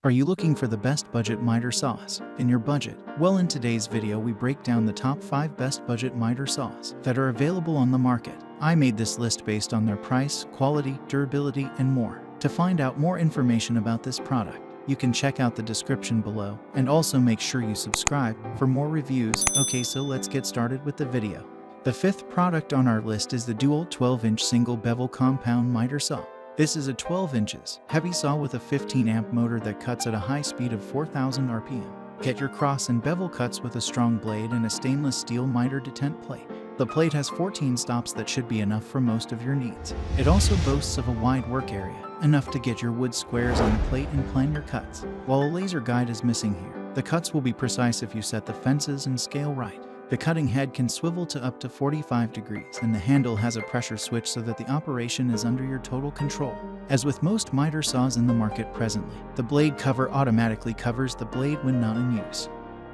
Are you looking for the best budget miter saws in your budget? Well, in today's video we break down the top 5 best budget miter saws that are available on the market. I made this list based on their price, quality, durability, and more. To find out more information about this product, you can check out the description below, and also make sure you subscribe for more reviews. Okay, so let's get started with the video. The 5th product on our list is the dual 12-inch single bevel compound miter saw. This is a 12 inches heavy saw with a 15 amp motor that cuts at a high speed of 4,000 RPM. Get your cross and bevel cuts with a strong blade and a stainless steel miter detent plate. The plate has 14 stops that should be enough for most of your needs. It also boasts of a wide work area, enough to get your wood squares on the plate and plan your cuts. While a laser guide is missing here, the cuts will be precise if you set the fences and scale right. The cutting head can swivel to up to 45 degrees, and the handle has a pressure switch so that the operation is under your total control. As with most miter saws in the market presently, the blade cover automatically covers the blade when not in use.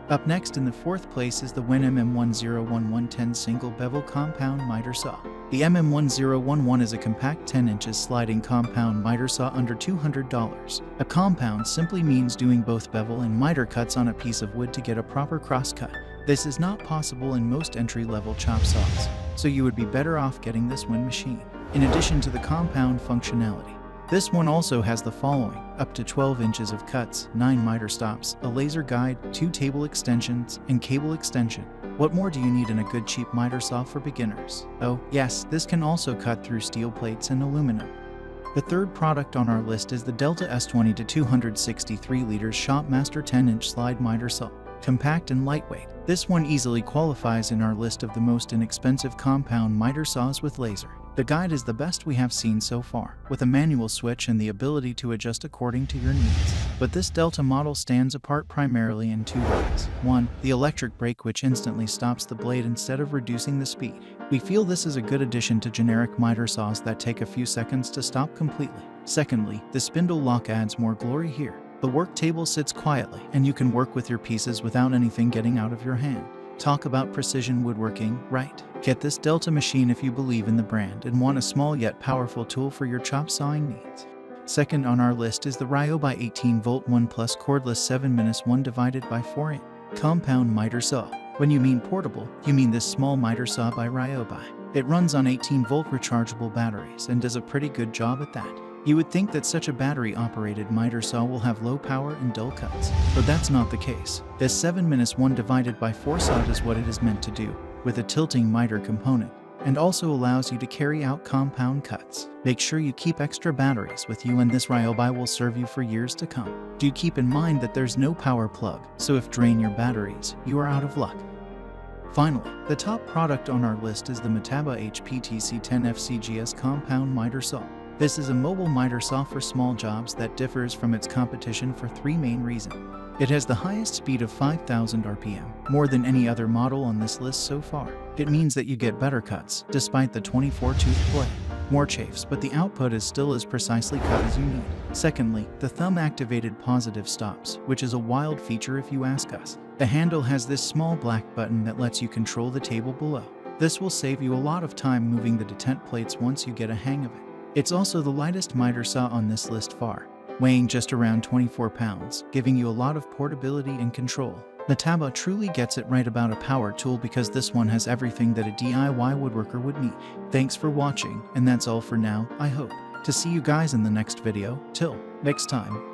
Up next in the 4th place is the WEN MM101110 single bevel compound miter saw. The MM1011 is a compact 10 inches sliding compound miter saw under $200. A compound simply means doing both bevel and miter cuts on a piece of wood to get a proper cross cut. This is not possible in most entry-level chop saws, so you would be better off getting this WEN machine. In addition to the compound functionality, this one also has the following: up to 12 inches of cuts, 9 miter stops, a laser guide, 2 table extensions, and cable extension. What more do you need in a good cheap miter saw for beginners? Oh, yes, this can also cut through steel plates and aluminum. The 3rd product on our list is the Delta S20 to 263 liters Shopmaster 10-inch slide miter saw. Compact and lightweight, this one easily qualifies in our list of the most inexpensive compound miter saws with laser. The guide is the best we have seen so far, with a manual switch and the ability to adjust according to your needs. But this Delta model stands apart primarily in 2 ways. 1. The electric brake, which instantly stops the blade instead of reducing the speed. We feel this is a good addition to generic miter saws that take a few seconds to stop completely. Secondly, the spindle lock adds more glory here. The work table sits quietly, and you can work with your pieces without anything getting out of your hand. Talk about precision woodworking, right? Get this Delta machine if you believe in the brand and want a small yet powerful tool for your chop sawing needs. Second on our list is the RYOBI 18V 1 Plus Cordless 7-1 divided by 4 inch compound miter saw. When you mean portable, you mean this small miter saw by RYOBI. It runs on 18-volt rechargeable batteries and does a pretty good job at that. You would think that such a battery-operated miter saw will have low power and dull cuts, but that's not the case. This 7-1 divided by 4 saw does what it is meant to do, with a tilting miter component, and also allows you to carry out compound cuts. Make sure you keep extra batteries with you, and this RYOBI will serve you for years to come. Do keep in mind that there's no power plug, so if drain your batteries, you are out of luck. Finally, the top product on our list is the Metaba HPTC10 FCGS compound miter saw. This is a mobile miter saw for small jobs that differs from its competition for 3 main reasons. It has the highest speed of 5,000 RPM, more than any other model on this list so far. It means that you get better cuts, despite the 24-tooth blade. More chafes, but the output is still as precisely cut as you need. Secondly, the thumb-activated positive stops, which is a wild feature if you ask us. The handle has this small black button that lets you control the table below. This will save you a lot of time moving the detent plates once you get a hang of it. It's also the lightest miter saw on this list far, weighing just around 24 pounds, giving you a lot of portability and control. Metaba truly gets it right about a power tool, because this one has everything that a DIY woodworker would need. Thanks for watching, and that's all for now, I hope to see you guys in the next video. Till next time.